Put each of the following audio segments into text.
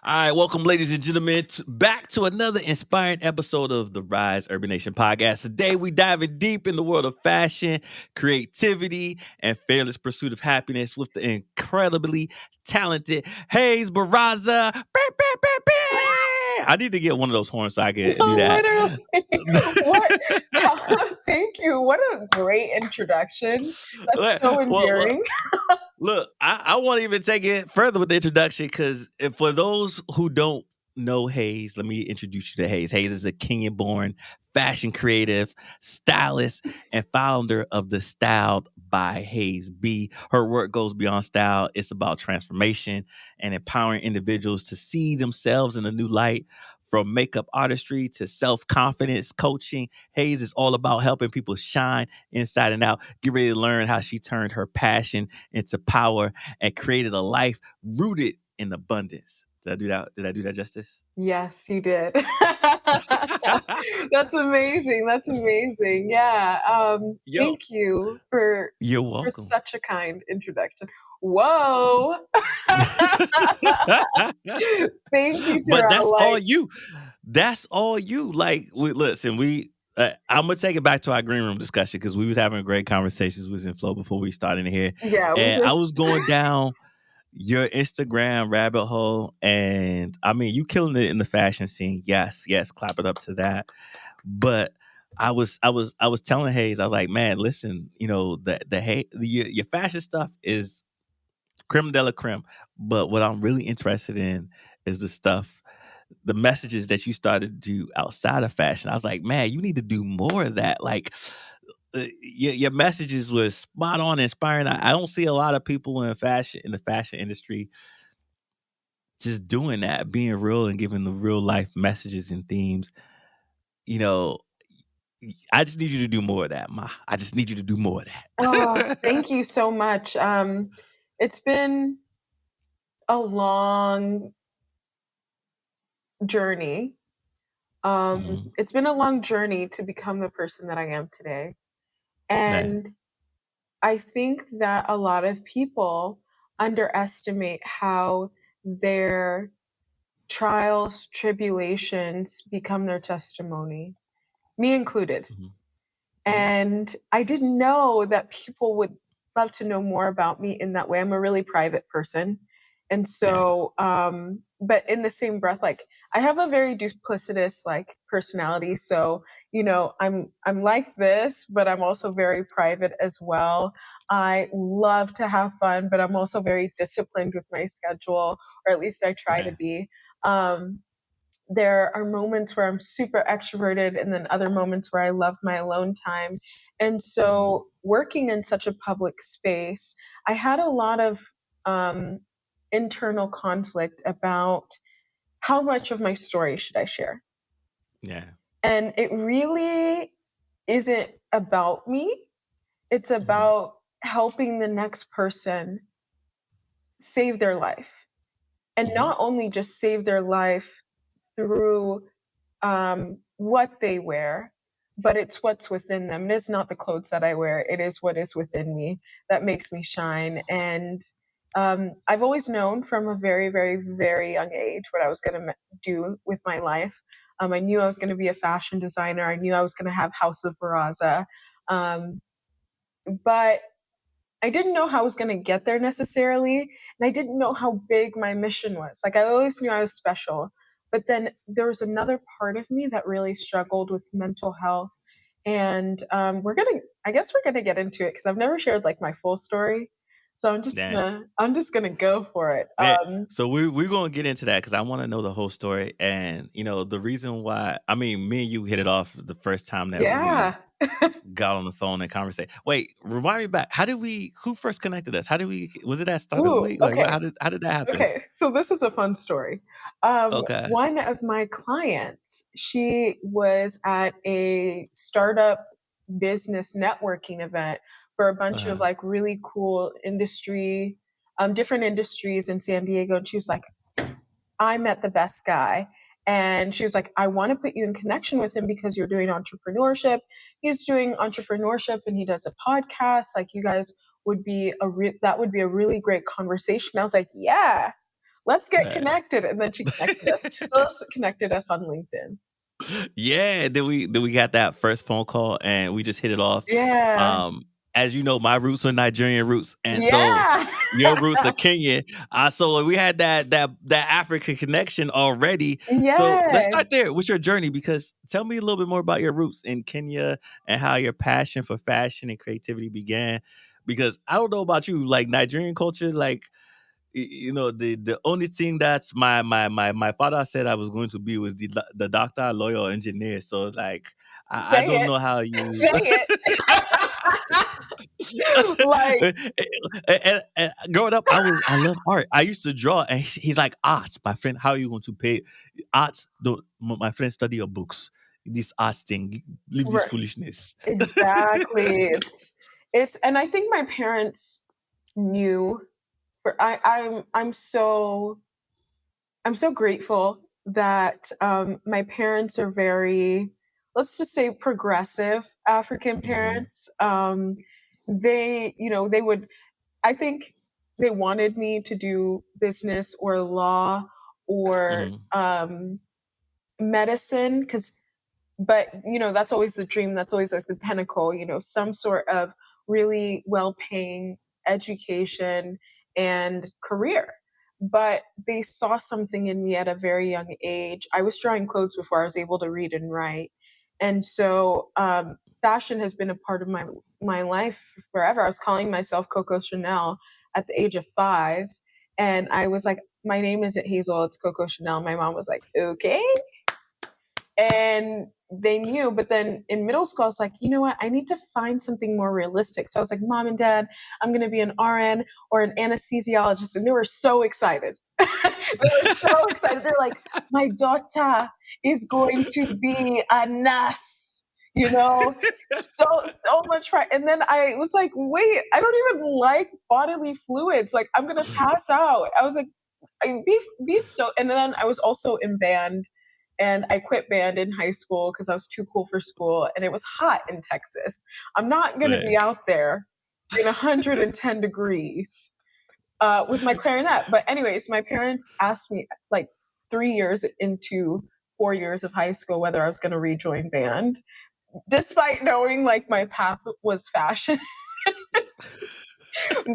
All right, welcome, ladies and gentlemen, back to another inspiring episode of the Rise Urban Nation podcast. Today, we diving deep in the world of fashion, creativity, and fearless pursuit of happiness with the incredibly talented Haze Baraza. I need to get one of those horns so I can do that. Literally. What? Thank you. What a great introduction. That's so endearing. Look, I won't even take it further with the introduction because for those who don't know Haze, let me introduce you to Haze. Haze is a Kenyan-born fashion creative, stylist, and founder of the Styled by Haze B. Her work goes beyond style. It's about transformation and empowering individuals to see themselves in a new light. From makeup artistry to self-confidence coaching, Haze is all about helping people shine inside and out. Get ready to learn how she turned her passion into power and created a life rooted in abundance. Did I do that? Did I do that justice? Yes, you did. That's amazing. That's amazing. Yeah. Yo, Thank you for you're welcome. such a kind introduction. Whoa. Thank you, But Taryell. that's all you. That's all you. Listen, I'm gonna take it back to our green room discussion because we was having great conversations. We was in flow before we started in here, Yeah, and I was going down your Instagram rabbit hole, and I mean, you killing it in the fashion scene. Yes, clap it up to that. But I was telling Haze, I was like, man, listen, your fashion stuff is creme de la creme. But what I'm really interested in is the messages that you started to do outside of fashion. I was like, man, you need to do more of that. Like, your messages were spot on, inspiring. I don't see a lot of people in the fashion industry just doing that, being real and giving the real life messages and themes. You know, I just need you to do more of that, Ma. I just need you to do more of Oh, that. thank you so much. It's been a long journey. Mhm. It's been a long journey to become the person that I am today. Yeah. And I think that a lot of people underestimate how their trials, tribulations become their testimony, me included. Mhm. And I didn't know that people would love to know more about me in that way. I'm a really private person. And Yeah. so, but in the same breath, like I have a very duplicitous like personality. So, I'm like this, but I'm also very private as well. I love to have fun, but I'm also very disciplined with my schedule, or at least I try to Yeah. be. Um, there are moments where I'm super extroverted and then other moments where I love my alone time. And Mhm. so, working in such a public space, I had a lot of um, internal conflict about how much of my story should I share. Yeah. And it really isn't about me, it's Mhm. about helping the next person save their life. And Mhm. not only just save their life through what they wear, but it's what's within them. It is not the clothes that I wear, it is what is within me that makes me shine. And I've always known from a very, very, very young age what I was going to do with my life. I knew I was going to be a fashion designer. I knew I was going to have Haus of Baraza. Um, but I didn't know how I was going to get there necessarily. And I didn't know how big my mission was. Like, I always knew I was special. But then there was another part of me that really struggled with mental health. And I guess we're going to get into it because I've never shared like my full story. So Yeah. I'm just going to go for it. Yeah. So we're gonna get into that because I want to know the whole story, and the reason why. I mean, me and you hit it off the first time that we Yeah. got on the phone and conversation. Wait, remind me back. How did we? Who first connected us? How did we? Was it at Startup Ooh, Week? Like, what? okay. How did that happen? Okay, so this is a fun story. Okay. One of my clients, she was at a startup business networking event for a bunch of Uh, like really cool different industries in San Diego. And she was like, I met the best guy. And she was like, I want to put you in connection with him because you're doing entrepreneurship. He's doing entrepreneurship and he does a podcast. Like, you guys would be that would be a really great conversation. I was like, yeah, Let's get Right. connected. And then she connected us on LinkedIn. Yeah, then we got that first phone call and we just hit it off. Yeah. Um, as you know, my roots are Nigerian roots, and so Yeah. your roots are Kenyan. So we had that African connection already. So let's Yes. start there with your journey, because tell me a little bit more about your roots in Kenya and how your passion for fashion and creativity began. Because I don't know about you, like Nigerian culture, like the only thing that's my father said I was going to be was the doctor, lawyer, or engineer. So like I Say don't it. know how Say you it. Like, and growing up I love art. I used to draw, and he's like, arts, my friend, how are you going to pay arts? Don't my friend, study your books. This arts thing, leave this right. foolishness. Exactly. It's and I think my parents knew for I'm so grateful that my parents are very, let's just say, progressive African Hmm. parents. They would, I think they wanted me to do business or law or Hmm. medicine because but that's always the dream, that's always like the pinnacle, some sort of really well paying education and career. But they saw something in me at a very young age. I was drawing clothes before I was able to read and write, and so fashion has been a part of my life forever. I was calling myself Coco Chanel at the age of 5, and I was like, my name isn't Hazel, it's Coco Chanel. My mom was like, okay. And they knew. But then in middle school, I was like, you know what? I need to find something more realistic. So I was like, Mom and Dad, I'm going to be an RN or an anesthesiologist. And they were so excited. They were so excited. They're like, my daughter is going to be a nurse, so much fun. And then I was like, wait, I don't even like bodily fluids. Like, I'm going to pass out. I was like, be so. And then I was also in band, and I quit band in high school because I was too cool for school, and it was hot in Texas. I'm not going to Right. be out there in 110 degrees with my clarinet. But anyways, my parents asked me like 3 years into 4 years of high school whether I was going to rejoin band, despite knowing like my path was fashion.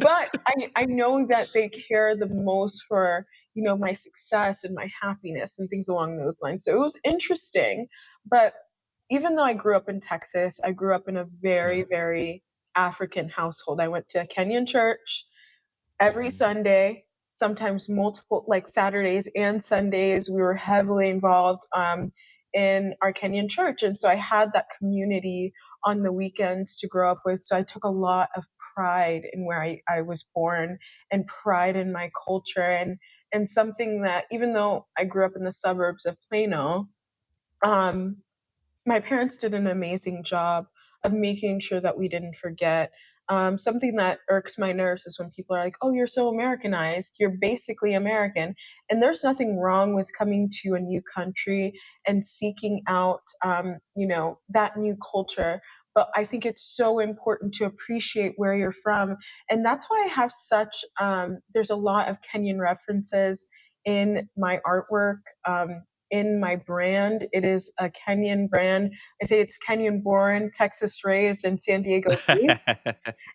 But I know that they care the most for my success and my happiness and things along those lines. So it was interesting. But even though I grew up in Texas, I grew up in a very, very African household. I went to a Kenyan church every Mhm. Sunday, sometimes multiple, like Saturdays and Sundays. We were heavily involved in our Kenyan church. And so I had that community on the weekends to grow up with. So I took a lot of pride in where I was born and pride in my culture, and something that, even though I grew up in the suburbs of Plano, um, my parents did an amazing job of making sure that we didn't forget. Something that irks my nerves is when people are like, "Oh, you're so Americanized. You're basically American," and there's nothing wrong with coming to a new country and seeking out, that new culture. But I think it's so important to appreciate where you're from, and that's why I have such. There's a lot of Kenyan references in my artwork. In my brand. It is a Kenyan brand. I say it's Kenyan-born, Texas raised, and San Diego based.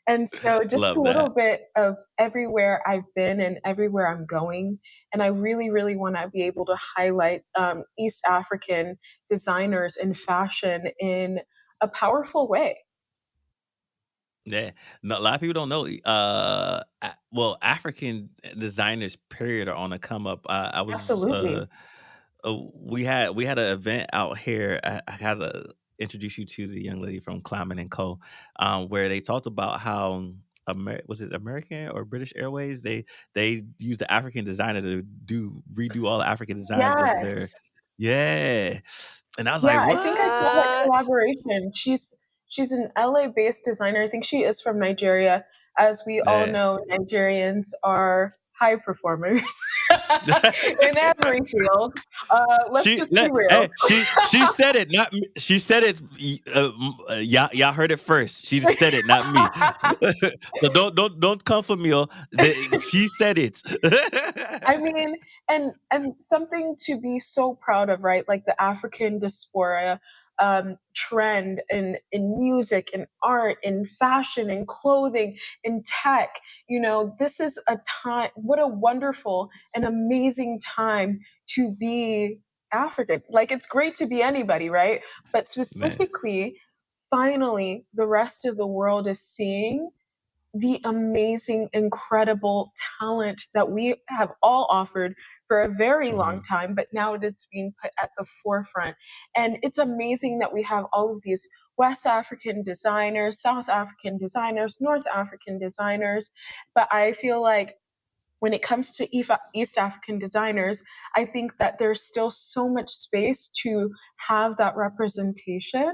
And so just a Love little that. bit of everywhere I've been and everywhere I'm going. And I really, really want to be able to highlight East African designers in fashion in a powerful way. Yeah, no, a lot of people don't know. Well, African designers, period, are on a come up. I was Absolutely. we had an event out here. I gotta introduce you to the young lady from Climate and Co. Where they talked about how was it American or British Airways? They used the African designer to redo all the African designs of their, Yes. yeah, and I was like, Yeah, I think I saw that what? collaboration. She's an LA-based designer. I think she is from Nigeria. As we all Yeah. know, Nigerians are high performers in every field. Let's just be real. hey, she said it, not me. She said it. Y'all heard it first. She said it, not me. So don't come for me. She said it. I mean, and something to be so proud of, right? Like the African diaspora trend in music, in art, in fashion, in clothing, in tech. You know, this is a time. What a wonderful and amazing time to be African. Like it's great to be anybody, right? But Man, specifically, finally, the rest of the world is seeing the amazing, incredible talent that we have all offered for a very long mhm, time, but now it's being put at the forefront. And it's amazing that we have all of these West African designers, South African designers, North African designers. But I feel like when it comes to East African designers, I think that there's still so much space to have that representation.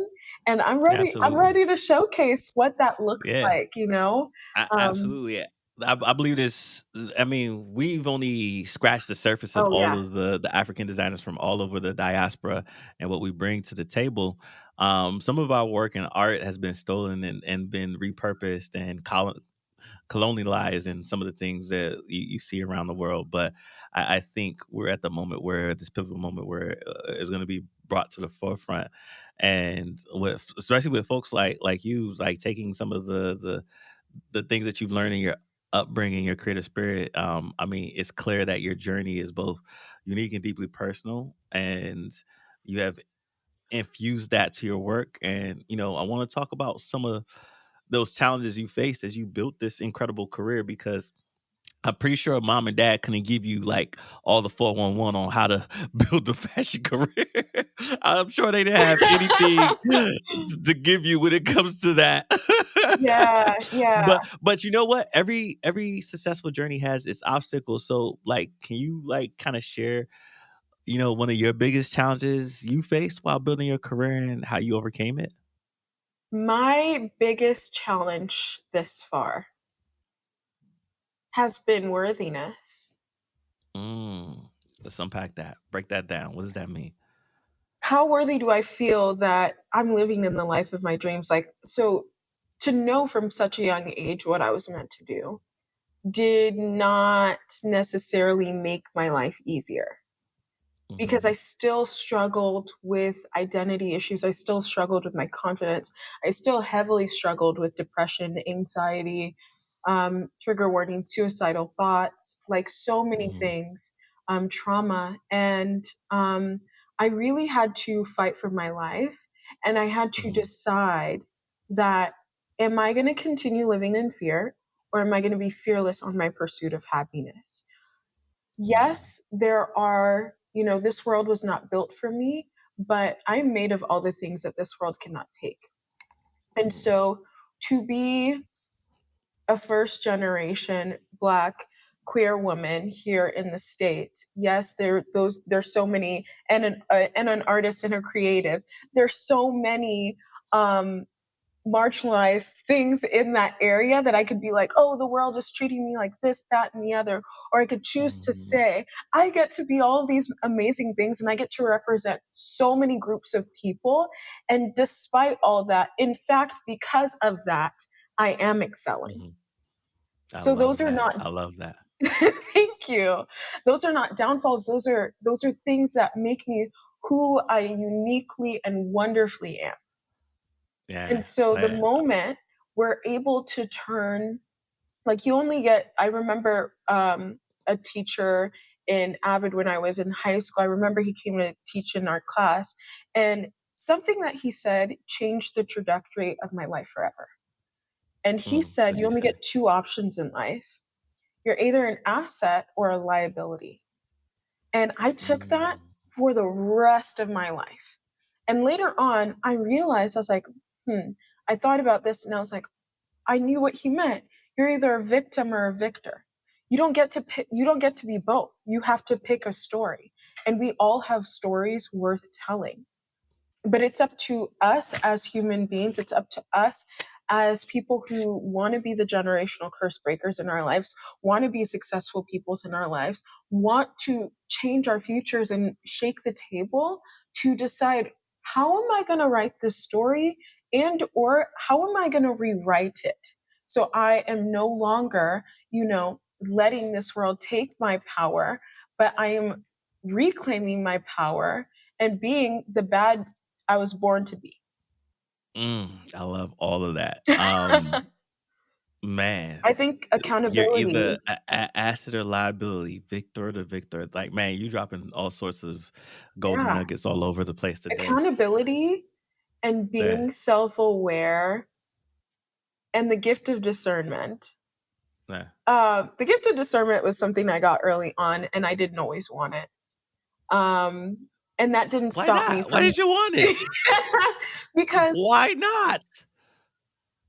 And I'm ready. I'm absolutely. ready to showcase what that looks Yeah. like. You know. Um, Absolutely. I believe this. I mean, we've only scratched the surface of oh all yeah. of the African designers from all over the diaspora and what we bring to the table. Some of our work and art has been stolen and been repurposed and colonialized in some of the things that you see around the world. But I think we're at the moment where this pivotal moment where it's going to be brought to the forefront, and with especially with folks like you, like taking some of the things that you've learned in your upbringing, your creative spirit. I mean, it's clear that your journey is both unique and deeply personal, and you have infused that to your work. And I want to talk about some of those challenges you faced as you built this incredible career, because I'm pretty sure mom and dad couldn't give you like all the 411 on how to build a fashion career. I'm sure they didn't have anything to give you when it comes to that. Yeah, yeah. but you know what? Every successful journey has its obstacles. So like, can you like kind of share, one of your biggest challenges you faced while building your career and how you overcame it? My biggest challenge this far has been worthiness. Mm, let's unpack that. Break that down. What does that mean? How worthy do I feel that I'm living in the life of my dreams? Like, so to know from such a young age what I was meant to do did not necessarily make my life easier, because I Hmm. still struggled with identity issues. I still struggled with my confidence. I still heavily struggled with depression, anxiety, trigger warning, suicidal thoughts, like so many Hmm. things, trauma. And I really had to fight for my life. And I had to Hmm. decide that, am I going to continue living in fear, or am I going to be fearless on my pursuit of happiness? Hmm. Yes, there are, this world was not built for me, but I'm made of all the things that this world cannot take. And Hmm. so to be a first generation Black queer woman here in the States, yes, there's so many, and an artist and a creative. There's so many um marginalized things in that area that I could be like, oh, the world is treating me like this, that, and the other. Or I could choose to Hmm. say, I get to be all of these amazing things and I get to represent so many groups of people. And despite all that, in fact, because of that, I am excelling. Hmm. I So those love are that. not I love that. thank you. Those are not downfalls. Those are things that make me who I uniquely and wonderfully am. And Yeah. so the Man. moment we're able to turn, like you only get, I remember a teacher in Avid when I was in high school. I remember he came to teach in our class, and something that he said changed the trajectory of my life forever. And he said, What'd you he only say? get two options in life. You're either an asset or a liability. And I took that Mm. for the rest of my life. And later on, I realized, I was like, I thought about this and I was like, I knew what he meant. You're either a victim or a victor. You don't get to pick, you don't get to be both. You have to pick a story. And we all have stories worth telling. But it's up to us as human beings, it's up to us as people who want to be the generational curse breakers in our lives, want to be successful peoples in our lives, want to change our futures and shake the table to decide, how am I going to write this story, and or how am I going to rewrite it? So I am no longer, letting this world take my power, but I am reclaiming my power and being the bad I was born to be. I love all of that. Man, I think you're either accountability, asset or liability, victor to victor. Like, man, you dropping all sorts of golden yeah, nuggets all over the place today. accountability and Yeah, being self aware and the gift of discernment. yeah. The gift of discernment was something I got early on, and I didn't always want it. And that didn't Why stop me not? Why from did you want it? because Why not?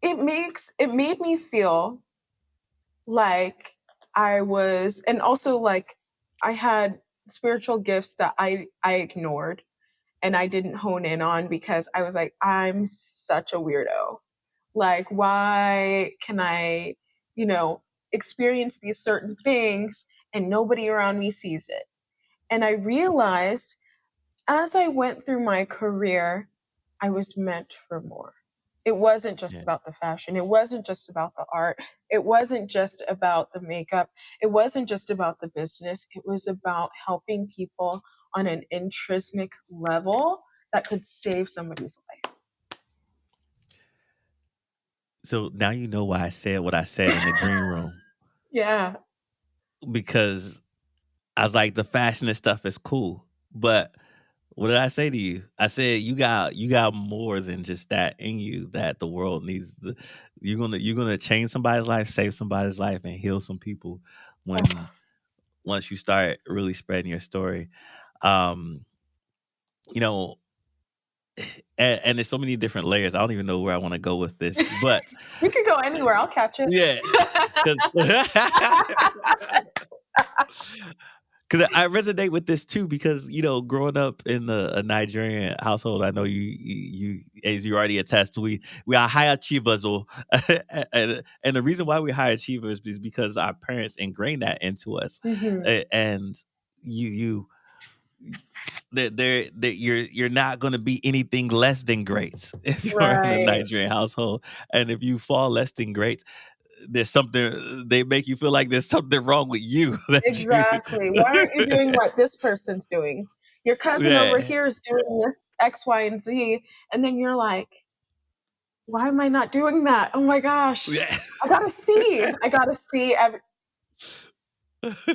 it made me feel like I was, and also like I had spiritual gifts that I ignored and I didn't hone in on because I was like, I'm such a weirdo. Like, why can I, you know, experience these certain things and nobody around me sees it? And I realized as I went through my career, I was meant for more. It wasn't just Yeah. about the fashion. It wasn't just about the art. It wasn't just about the makeup. It wasn't just about the business. It was about helping people on an intrinsic level that could save somebody's life. So now you know why I said what I said in the green room, Yeah. because I was like, the fashion and stuff is cool, but what did I say to you? I said you got more than just that in you that the world needs. You're gonna change somebody's life, save somebody's life, and heal some people when once you start really spreading your story. Um, you know, and there's so many different layers. I don't even know where I want to go with this, but We could go anywhere. I'll catch it. yeah, because because I resonate with this too, because growing up in a Nigerian household, I know you as you already attest, we are high achievers, or and the reason why we're high achievers is because our parents ingrained that into us, Hmm. and you that you're not going to be anything less than great if you're in a Right. Nigerian household, and if you fall less than great, there's something, they make you feel like there's something wrong with you that you Exactly. Why aren't you doing what this person's doing? Your cousin over yeah. here is doing this X, Y, and Z. And then you're like, why am I not doing that? Oh my gosh. Yeah. I gotta see. I gotta see.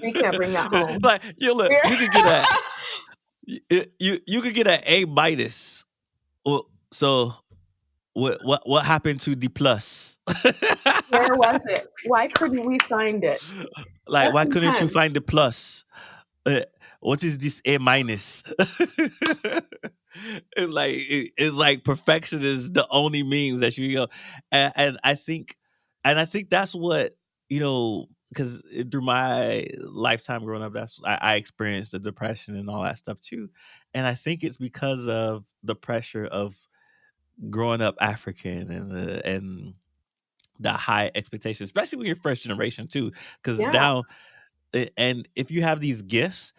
We can't bring that home. Like, look, you could get a you could get an A minus. Well, so what happened to the plus? Where was it? Why couldn't we find it? Like, That's why couldn't you intense. find the plus? Uh, what is this A minus? It's like perfection is the only means that and I think that's what, because through my lifetime growing up, I experienced the depression and all that stuff too, and I think it's because of the pressure of growing up African, and the high expectations, especially when you're first generation too, because Yeah. now, and if you have these gifts,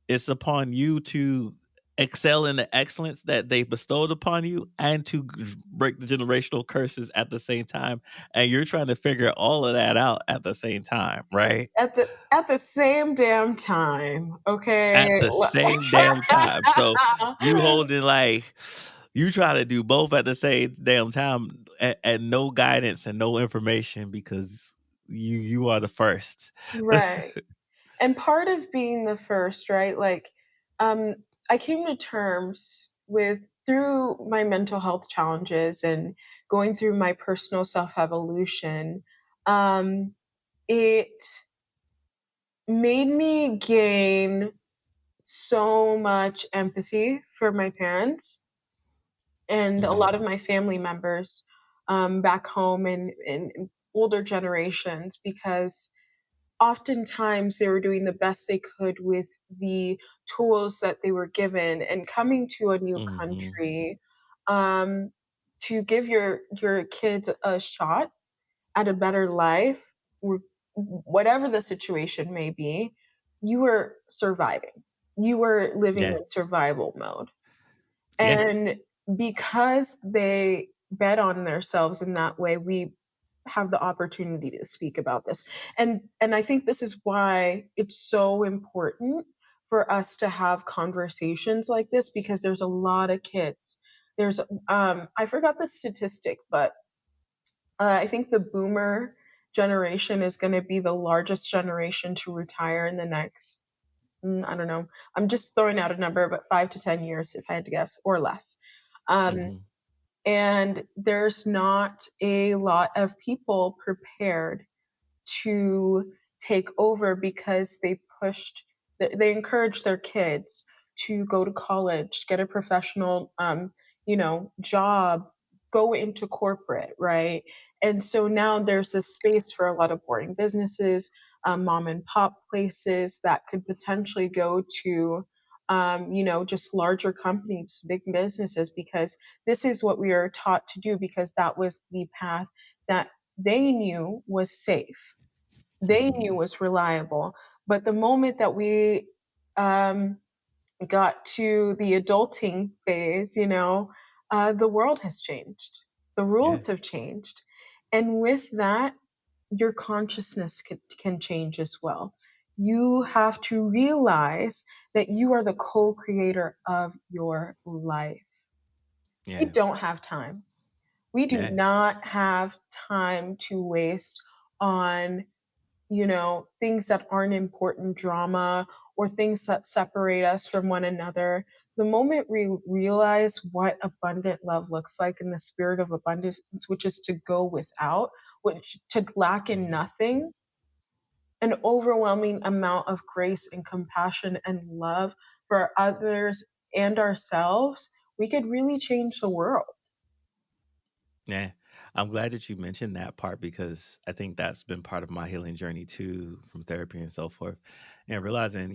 it's upon you to excel in the excellence that they bestowed upon you, and to break the generational curses at the same time. And you're trying to figure all of that out at the same time, right? At the same damn time. Okay. At the same damn time. So you holding, like, you try to do both at the same damn time, and no guidance and no information, because you are the first. Right. And part of being the first, right? Like, um, I came to terms with, through my mental health challenges and going through my personal self evolution. It made me gain so much empathy for my parents and a Mhm, lot of my family members, back home in older generations, because oftentimes they were doing the best they could with the tools that they were given, and coming to a new mhm, country, um, to give your kids a shot at a better life, whatever the situation may be, you were surviving. You were living Yeah. in survival mode. Yeah. And because they bet on themselves in that way, we have the opportunity to speak about this. And I think this is why it's so important for us to have conversations like this, because there's a lot of kids. There's I forgot the statistic, but I think the boomer generation is going to be the largest generation to retire in the next, I don't know. I'm just throwing out a number, but 5 to 10 years, if I had to guess, or less. Um, Hmm. and there's not a lot of people prepared to take over because they encouraged their kids to go to college, get a professional, job, go into corporate, right? And so now there's this space for a lot of boring businesses, mom and pop places that could potentially go to, just larger companies, big businesses, because this is what we are taught to do, because that was the path that they knew was safe, they Hmm. knew was reliable. But the moment that we um, got to the adulting phase, the world has changed. The Yeah. rules have changed. And with that, your consciousness can change as well. You have to realize that you are the co creator of your life. We Yeah. don't have time. We do Yeah. not have time to waste on things that aren't important, drama, or things that separate us from one another. The moment we realize what abundant love looks like in the spirit of abundance, which is to go without, which to lack in Mhm. nothing, an overwhelming amount of grace and compassion and love for others and ourselves, we could really change the world. Yeah. I'm glad that you mentioned that part because I think that's been part of my healing journey too, from therapy and so forth. And realizing,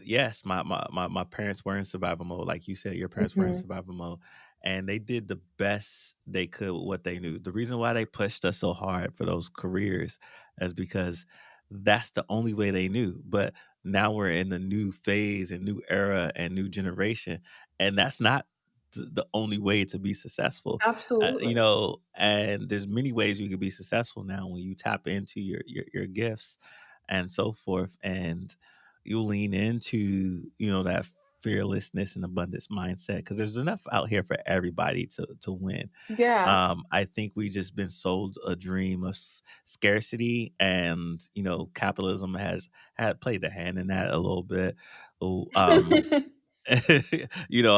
yes, my parents were in survival mode. Like you said, your parents were in Hmm. survival mode and they did the best they could with what they knew. The reason why they pushed us so hard for those careers is because that's the only way they knew. But now we're in the new phase and new era and new generation. And that's not the only way to be successful. Absolutely. And there's many ways you can be successful now when you tap into your gifts and so forth. And you lean into that fearlessness and abundance mindset because there's enough out here for everybody to win. Yeah. I think we just been sold a dream of scarcity, and capitalism has had played the hand in that a little bit. Oh, I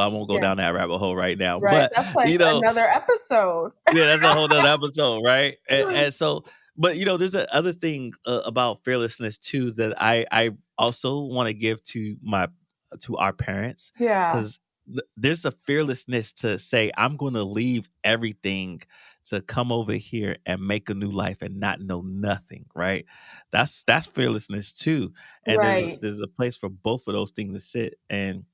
won't go Yeah. down that rabbit hole right now, Right. but That's like you know, another episode. yeah, that's a whole nother episode, right? And so, but there's a other thing about fearlessness too that I also want to give to our parents Yeah. because there's a fearlessness to say I'm going to leave everything to come over here and make a new life and not know nothing, right? That's fearlessness too, and Right. there's a place for both of those things to sit and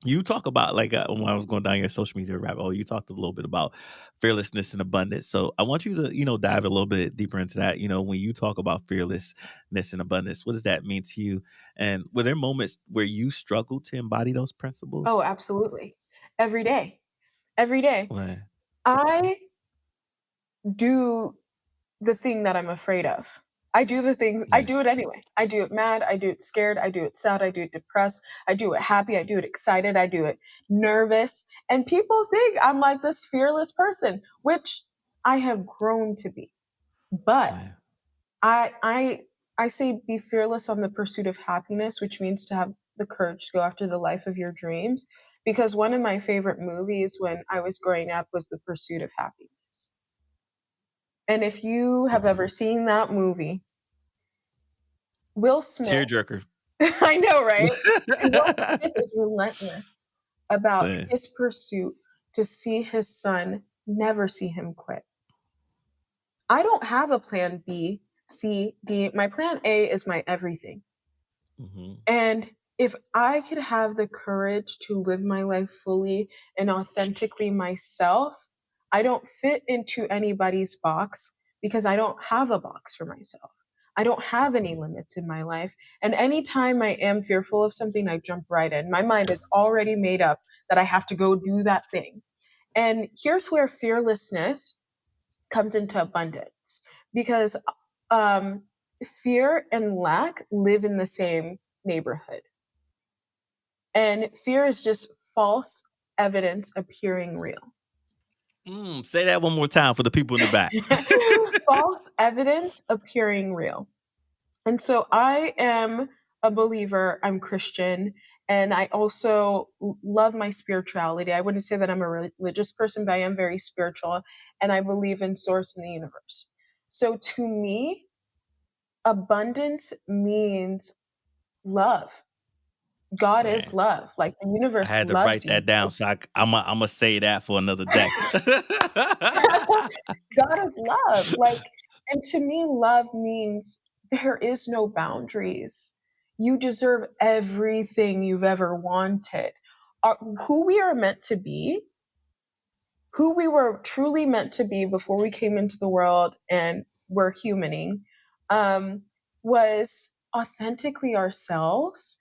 you talk about like when I was going down your social media rabbit hole, you talked a little bit about fearlessness and abundance. So I want you to, dive a little bit deeper into that. When you talk about fearlessness and abundance, what does that mean to you? And were there moments where you struggled to embody those Oh, principles? absolutely. Every day. Every day. Well, I do the thing that I'm afraid of. I do the things, I yeah, do it anyway. I do it mad, I do it scared, I do it sad, I do it depressed, I do it happy, I do it excited, I do it nervous. And people think I'm like this fearless person, which I have grown to be. But yeah. I I I say be fearless on the pursuit of happiness, which means to have the courage to go after the life of your dreams. Because one of my favorite movies when I was growing up was The Pursuit of Happiness. And if you have Hmm. ever seen that movie, Will Smith, Tearjerker. I know, right? And Will Smith is relentless about Yeah. his pursuit to see his son never see him quit. I don't have a plan B, C, D. My plan A is my everything. Hmm. And If I could have the courage to live my life fully and authentically myself, I don't fit into anybody's box because I don't have a box for myself. I don't have any limits in my life. And anytime I am fearful of something, I jump right in. My mind is already made up that I have to go do that thing. And here's where fearlessness comes into abundance because um, fear and lack live in the same neighborhood. And fear is just false evidence appearing real. Say that one more time for the people in the back. False evidence appearing real. And so I am a believer, I'm Christian, and I also love my spirituality. I wouldn't say that I'm a religious person, but I am very spiritual, and I believe in source in the universe. So to me, abundance means love. God is Man, love. Like the I universe had to loves write you. that down, so I'm gonna say that for another day. God is love. Like, and to me, love means there is no boundaries. You deserve everything you've ever wanted. Who we are meant to be, who we were truly meant to be before we came into the world and were humaning, um, was authentically ourselves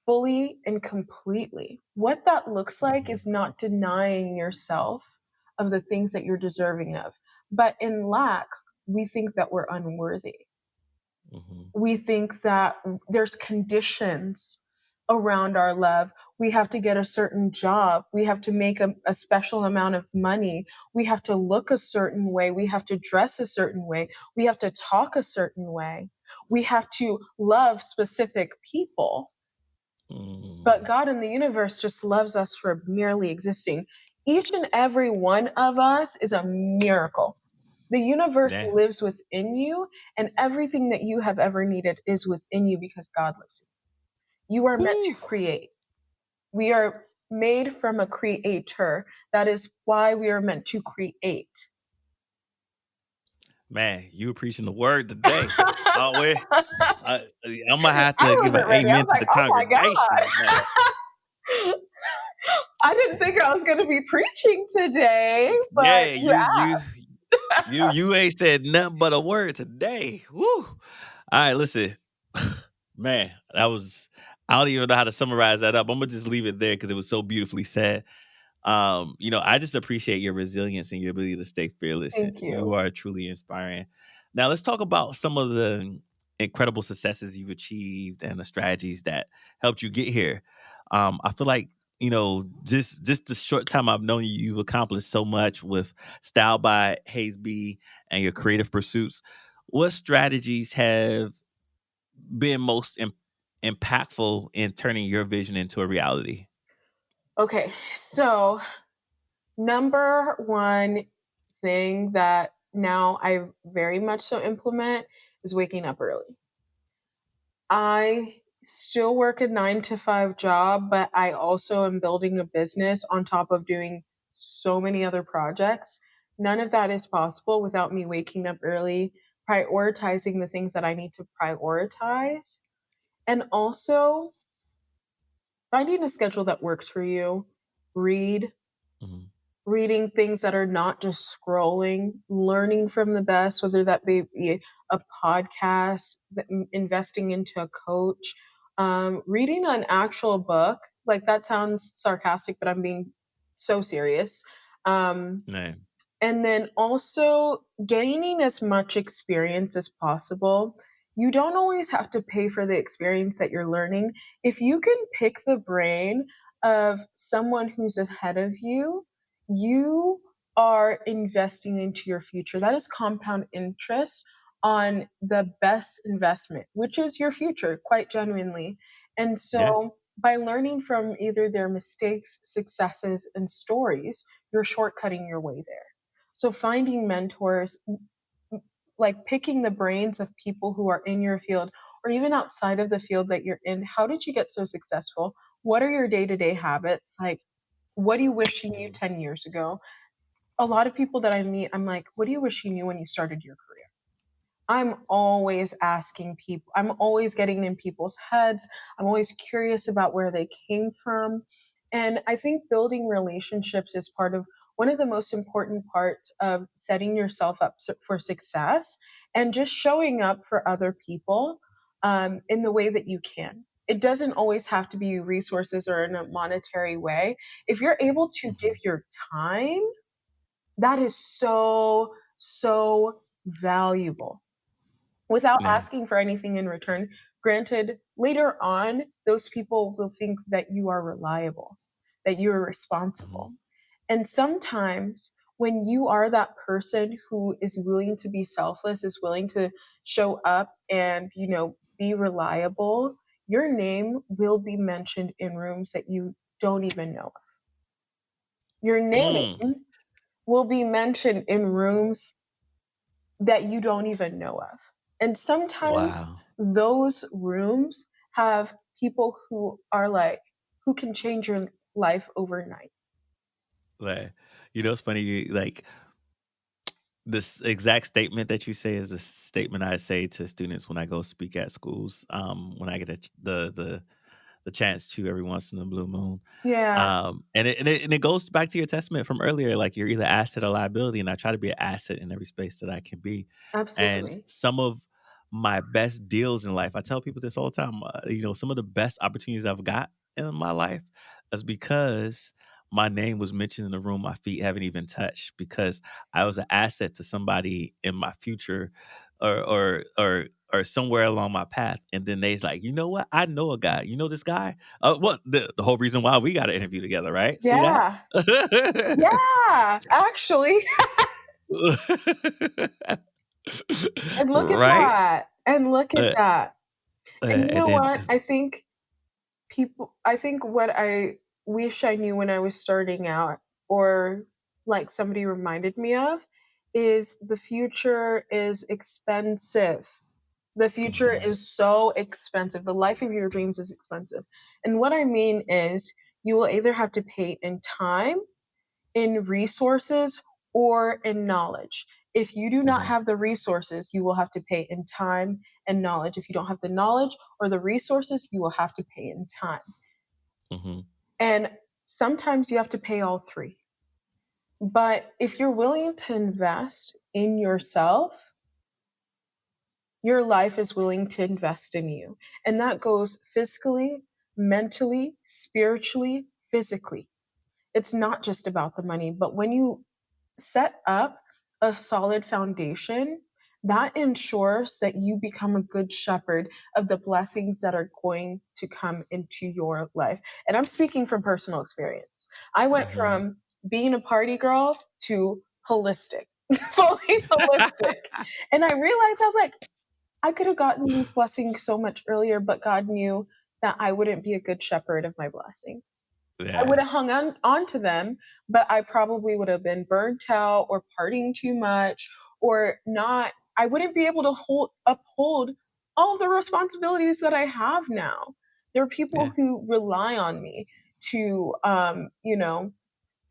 fully and completely. What that looks like Mhm, is not denying yourself of the things that you're deserving of. But in lack, we think that we're unworthy. mhm. We think that there's conditions around our love. We have to get a certain job. We have to make a special amount of money. We have to look a certain way. We have to dress a certain way. We have to talk a certain way. We have to love specific people, but Mm. God in the universe just loves us for merely existing. Each and every one of us is a miracle. The universe Yeah. lives within you, and everything that you have ever needed is within you because God lives in you. You are meant to Woo. create. We are made from a creator. That is why we are meant to create. Man, you were preaching the word today. Oh, wait. I'm gonna have I to give an wasn't ready. I amen was to like, the oh my congregation, man. God. I didn't think I was going to be preaching today, but Yeah, you you ain't said nothing but a word today. Woo. All right, listen. Man, that was I don't even know how to summarize that up. I'm gonna just leave it there because it was so beautifully said. I just appreciate your resilience and your ability to stay fearless. Thank You you. are truly inspiring. Now, let's talk about some of the incredible successes you've achieved and the strategies that helped you get here. I feel like just the short time I've known you, you've accomplished so much with Style by Haze B and your creative pursuits. What strategies have been most impactful in turning your vision into a reality? Okay, so number one thing that now I very much so implement is waking up early. I still work a 9 to 5 job, but I also am building a business on top of doing so many other projects. None of that is possible without me waking up early, prioritizing the things that I need to prioritize, and also finding a schedule that works for you. Read, Mhm. reading things that are not just scrolling, learning from the best, whether that be a podcast, investing into a coach, reading an actual book. Like that sounds sarcastic, but I'm being so serious. Um, Man. and then also gaining as much experience as possible. You don't always have to pay for the experience that you're learning. If you can pick the brain of someone who's ahead of you, you are investing into your future. That is compound interest on the best investment, which is your future, quite genuinely. And Yeah. so, by learning from either their mistakes, successes, and stories, you're shortcutting your way there. So finding mentors, like picking the brains of people who are in your field or even outside of the field that you're in. How did you get so successful? What are your day-to-day habits? Like, what do you wish you knew Mhm. 10 years ago? A lot of people that I meet, I'm like, what do you wish you knew when you started your career? I'm always asking people, I'm always getting in people's heads. I'm always curious about where they came from. And I think building relationships is part of one of the most important parts of setting yourself up for success and just showing up for other people in the way that you can. It doesn't always have to be resources or in a monetary way. If you're able to give Mhm. your time, that is so, so valuable without Yeah. asking for anything in return. Granted, later on, those people will think that you are reliable, that you're Mhm. responsible. And sometimes when you are that person who is willing to be selfless, is willing to show up and, be reliable, your name will be mentioned in rooms that you don't even know. Your Mm. name will be mentioned in rooms that you don't even know of. And sometimes Wow. those rooms have people who are like, who can change your life overnight. Like, it's funny. Like, this exact statement that you say is a statement I say to students when I go speak at schools. When I get the chance to every once in a blue moon. Yeah, And it goes back to your testament from earlier. Like, you're either asset or liability, and I try to be an asset in every space that I can be. And absolutely. some of my best deals in life, I tell people this all the time. Some of the best opportunities I've got in my life is because my name was mentioned in a room my feet haven't even touched, because I was an asset to somebody in my future, or somewhere along my path. And then they's like, you know what? I know a guy. You know this guy? What the whole reason why we got an interview together, right? See that? Yeah. Yeah, actually. And look at Right? that. And look at Uh, that. And you and know then, what? I think what I wish I knew when I was starting out, or like somebody reminded me of, is the future is expensive. The future mhm, is so expensive. The life of your dreams is expensive. And what I mean is, you will either have to pay in time, in resources, or in knowledge. If you do not mhm, have the resources, you will have to pay in time and knowledge. If you don't have the knowledge or the resources, you will have to pay in time. mhm. And sometimes you have to pay all three. But if you're willing to invest in yourself, your life is willing to invest in you. And that goes physically, mentally, spiritually, physically. It's not just about the money, but when you set up a solid foundation, that ensures that you become a good shepherd of the blessings that are going to come into your life. And I'm speaking from personal experience. I went Mhm. from being a party girl to holistic, fully holistic. And I realized, I was like, I could have gotten these blessings so much earlier, but God knew that I wouldn't be a good shepherd of my blessings. I would Yeah, have hung on to them, but I probably would have been burnt out or partying too much or not. I wouldn't be able to uphold all the responsibilities that I have now. There are people yeah. who rely on me to,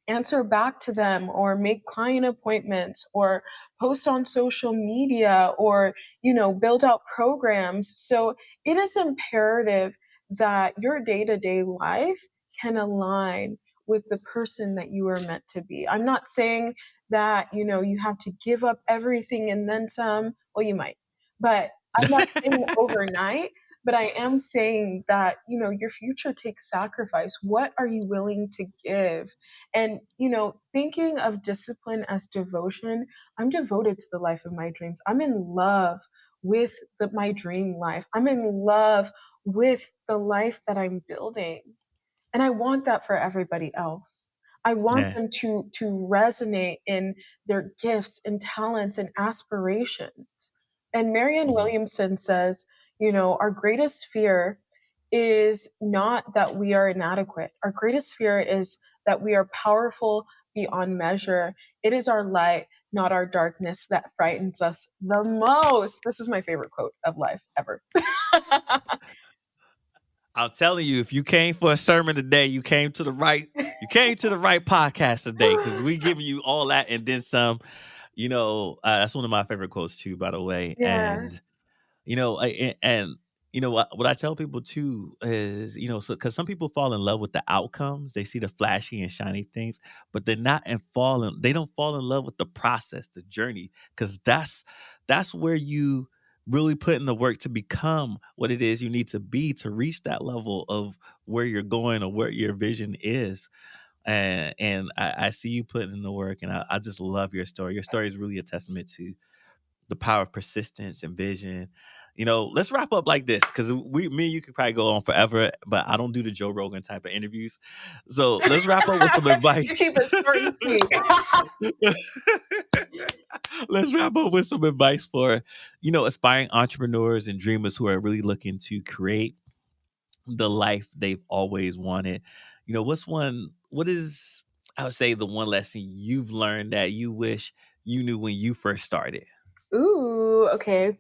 answer back to them or make client appointments or post on social media or build out programs. So it is imperative that your day-to-day life can align with the person that you are meant to be. I'm not saying that you have to give up everything and then some. Well, you might, but I'm not saying overnight. But I am saying that your future takes sacrifice. What are you willing to give? And, thinking of discipline as devotion, I'm devoted to the life of my dreams. I'm in love with my dream life. I'm in love with the life that I'm building. And I want that for everybody else. I want Yeah. them to resonate in their gifts and talents and aspirations. And Marianne Mhm. Williamson says, our greatest fear is not that we are inadequate. Our greatest fear is that we are powerful beyond measure. It is our light, not our darkness, that frightens us the most. This is my favorite quote of life ever. I'm telling you, if you came for a sermon today, you came to the right podcast today, because we giving you all that and then some. That's one of my favorite quotes too, by the way. Yeah. And and what I tell people too is, so because some people fall in love with the outcomes, they see the flashy and shiny things, but they don't fall in love with the process, the journey, because that's where you really put in the work to become what it is you need to be to reach that level of where you're going or where your vision is. And I see you putting in the work, and I just love your story. Your story is really a testament to the power of persistence and vision. Let's wrap up like this, because me and you could probably go on forever, but I don't do the Joe Rogan type of interviews. So let's wrap up with some advice. You keep it short and sweet. Let's wrap up with some advice for, aspiring entrepreneurs and dreamers who are really looking to create the life they've always wanted. What is, I would say, the one lesson you've learned that you wish you knew when you first started? Ooh, okay.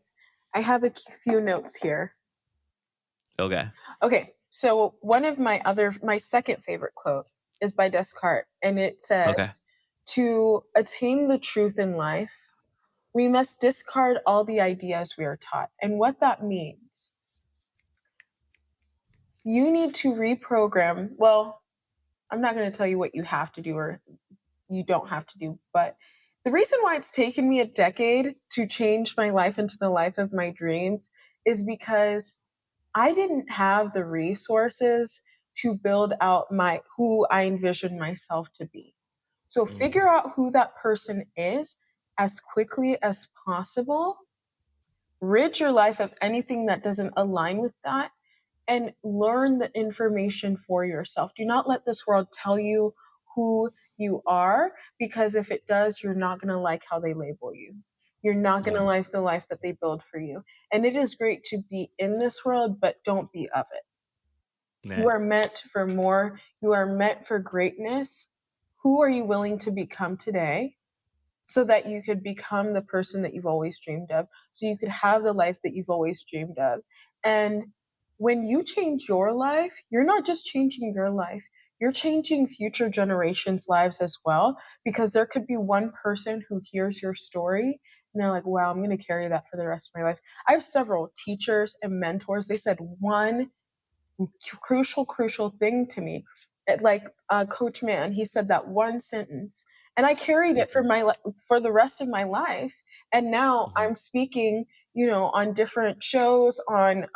I have a few notes here. Okay. Okay, so my second favorite quote is by Descartes, and it says, Okay. "To attain the truth in life, we must discard all the ideas we are taught." And what that means, you need to reprogram. Well, I'm not going to tell you what you have to do or you don't have to do, but the reason why it's taken me a decade to change my life into the life of my dreams is because I didn't have the resources to build out my who I envision myself to be. So Mm, figure out who that person is as quickly as possible. Rid your life of anything that doesn't align with that and learn the information for yourself. Do not let this world tell you who you are, because if it does, you're not going to like how they label you. You're not going to yeah. like the life that they build for you. And it is great to be in this world, but don't be of it. You Yeah. are meant for more. You are meant for greatness. Who are you willing to become today so that you could become the person that you've always dreamed of, so you could have the life that you've always dreamed of? And when you change your life, you're not just changing your life, you're changing future generations' lives as well, because there could be one person who hears your story and they're like, wow, I'm going to carry that for the rest of my life. I have several teachers and mentors. They said one crucial thing to me. Like Coach Mann, he said that one sentence, and I carried it for Mhm, for the rest of my life. And now mhm. I'm speaking, on different shows. I'm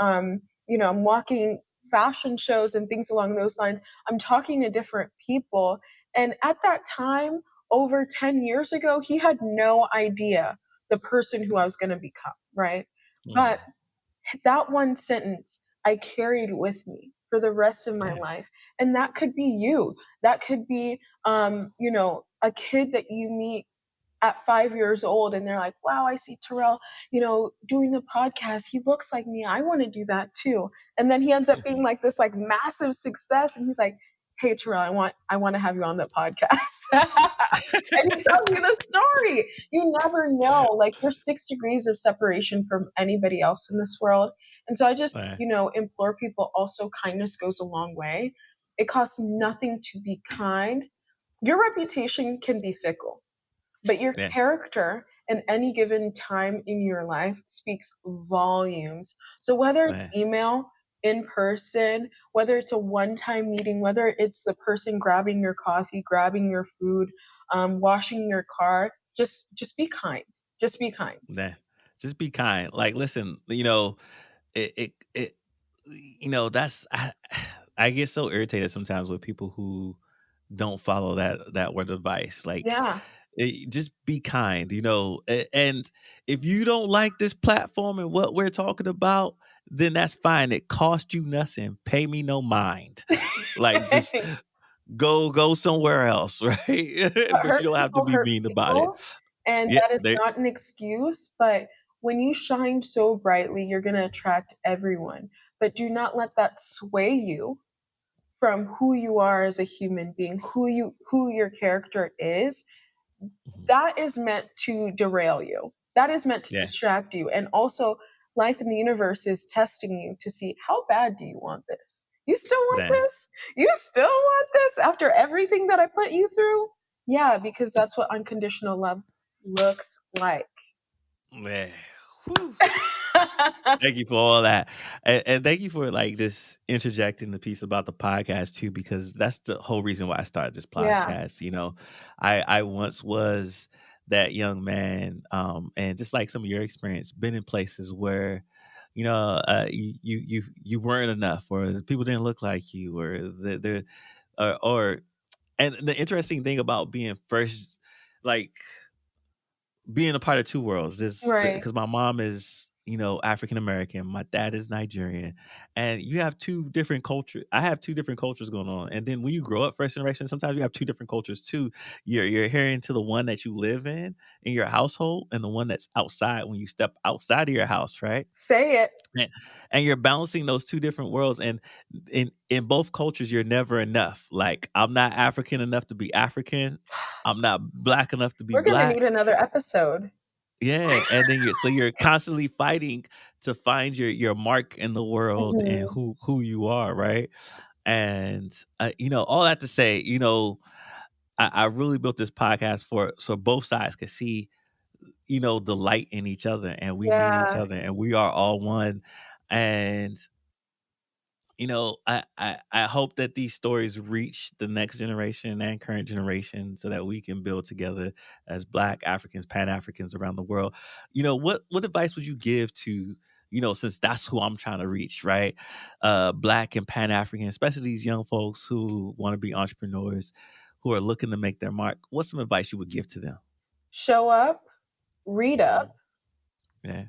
walking fashion shows and things along those lines. I'm talking to different people, and at that time, over 10 years ago, he had no idea the person who I was going to become. Right, but Mm. that one sentence I carried with me for the rest of my Yeah. life. And that could be you. That could be, a kid that you meet at 5 years old and they're like, wow, I see Taryell, doing the podcast. He looks like me. I want to do that too. And then he ends up being like this like massive success. And he's like, hey Taryell, I want to have you on the podcast. And he tells you the story. You never know. Like you're 6 degrees of separation from anybody else in this world. And so I just, Yeah. implore people also, kindness goes a long way. It costs nothing to be kind. Your reputation can be fickle, but your Yeah. character in any given time in your life speaks volumes. So whether it's Yeah. email, in person, whether it's a one-time meeting, whether it's the person grabbing your coffee, grabbing your food, washing your car, just be kind. Just be kind. Yeah. Just be kind. Like, listen, it that's I get so irritated sometimes with people who don't follow that word of advice. Like, Yeah. just be kind, and if you don't like this platform and what we're talking about, then that's fine. It cost you nothing. Pay me no mind. Like, just go somewhere else, right? But But you don't have to be hurt mean about it. people, and Yeah, that is they not an excuse, but when you shine so brightly, you're going to attract everyone. But do not let that sway you from who you are as a human being, who your character is. Mhm. That is meant to derail you. That is meant to Yeah, distract you. And also, life in the universe is testing you to see, how bad do you want this? You still want yeah, this? You still want this after everything that I put you through? Yeah, because that's what unconditional love looks like. Man. Whew. Thank you for all that, and thank you for like just interjecting the piece about the podcast too, because that's the whole reason why I started this Yeah. podcast. You know, I once was that young man, and just like some of your experience, been in places where, you know, you weren't enough, or people didn't look like you, or or and the interesting thing about being first, like being a part of two worlds, this Right. because my mom is, you know, African American, my dad is Nigerian, and you have two different cultures. I have two different cultures going on, and then when you grow up first generation, sometimes you have two different cultures too. You're adhering to the one that you live in your household, and the one that's outside when you step outside of your house, right? Say it. and, and you're balancing those two different worlds, and in both cultures you're never enough. Like, I'm not African enough to be African, I'm not black enough to be We're going to need black. another episode. Yeah, and then you're constantly fighting to find your mark in the world and Mhm. who you are, right? And you know, all that to say, you know, I really built this podcast for so both sides could see, you know, the light in each other, and we need each Yeah. other, and we are all one. And you know, I hope that these stories reach the next generation and current generation so that we can build together as Black Africans, Pan Africans around the world. You know, what advice would you give to, you know, since that's who I'm trying to reach, right? Black and Pan African, especially these young folks who want to be entrepreneurs, who are looking to make their mark. What's some advice you would give to them? Show up, read up, Yeah,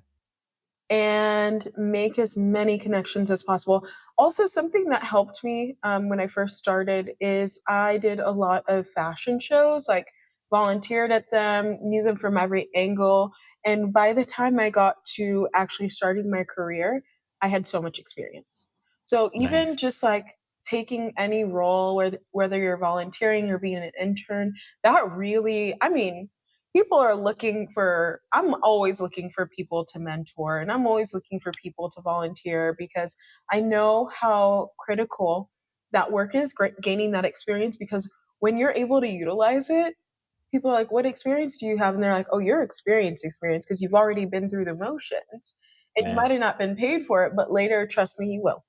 and make as many connections as possible. Also, something that helped me when I first started is I did a lot of fashion shows, like volunteered at them, knew them from every angle. And by the time I got to actually starting my career, I had so much experience. So even nice. just like taking any role, whether you're volunteering or being an intern, that really, I mean, people are looking for, I'm always looking for people to mentor, and I'm always looking for people to volunteer because I know how critical that work is, gaining that experience, because when you're able to utilize it, people are like, what experience do you have? And they're like, oh, you're experience because you've already been through the motions, and you Yeah. might have not been paid for it, but later, trust me, you will.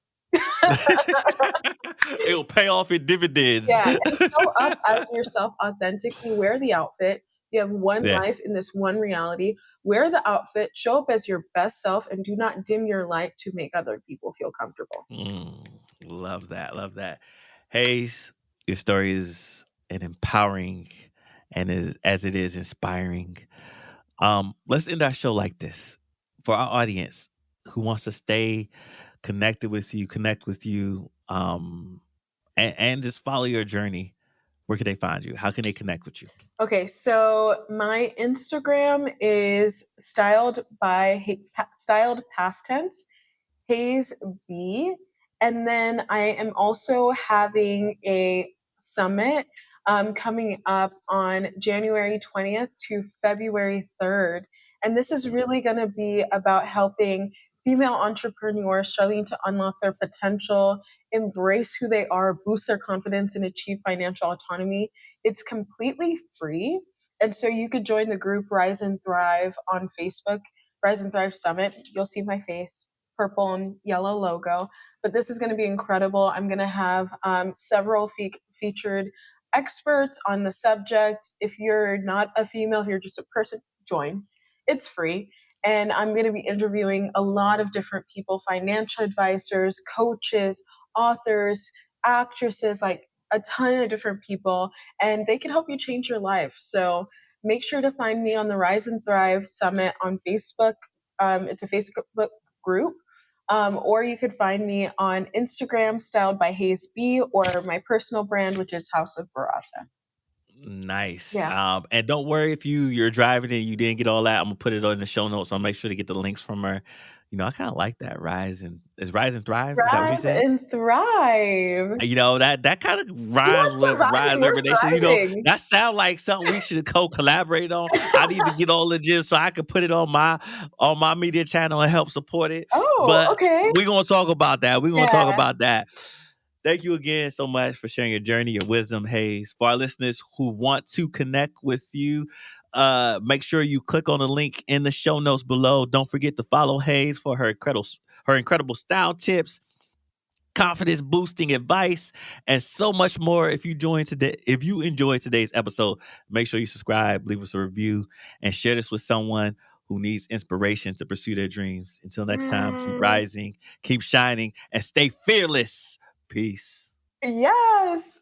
It'll pay off in dividends. Yeah, and show up as yourself authentically. Wear the outfit. You have one Yeah. life in this one reality. Wear the outfit, show up as your best self, and do not dim your light to make other people feel comfortable. Mm, love that. Love that. Hayes, your story is an empowering and as it is inspiring. Let's end our show like this. For our audience who wants to stay connected with you, connect with you, and just follow your journey, where can they find you? How can they connect with you? Okay, so my Instagram is styled past tense, Haze B. And then I am also having a summit coming up on January 20th to February 3rd. And this is really going to be about helping female entrepreneurs struggling to unlock their potential, embrace who they are, boost their confidence, and achieve financial autonomy. It's completely free. And so you could join the group Rise and Thrive on Facebook, Rise and Thrive Summit. You'll see my face, purple and yellow logo. But this is going to be incredible. I'm going to have several featured experts on the subject. If you're not a female, if you're just a person, join. It's free. And I'm going to be interviewing a lot of different people, financial advisors, coaches, authors, actresses, like a ton of different people, and they can help you change your life. So make sure to find me on the Rise and Thrive Summit on Facebook. It's a Facebook group. Or you could find me on Instagram, styled by Haze B, or my personal brand, which is Haus of Baraza. Nice. Yeah. And don't worry if you're driving and you didn't get all that. I'm gonna put it on the show notes. I'll make sure to get the links from her. You know, I kind of like that. Rise and Thrive. Is that what you Thrive said? and thrive. You know, that kind of You rhymes are with surviving. Rise We're Every Nation. You know, thriving. that sounds like something we should co-collaborate on. I need to get all the gym so I can put it on my media channel and help support it. Oh, But okay. we're gonna talk about that. We're gonna talk Yeah. about that. Thank you again so much for sharing your journey, your wisdom, Hayes. For our listeners who want to connect with you, Make sure you click on the link in the show notes below. Don't forget to follow Haze for her incredible style tips, confidence boosting advice, and so much more. If you enjoyed today's episode, make sure you subscribe, leave us a review, and share this with someone who needs inspiration to pursue their dreams. Until next time, keep rising, keep shining, and stay fearless. Peace. Yes.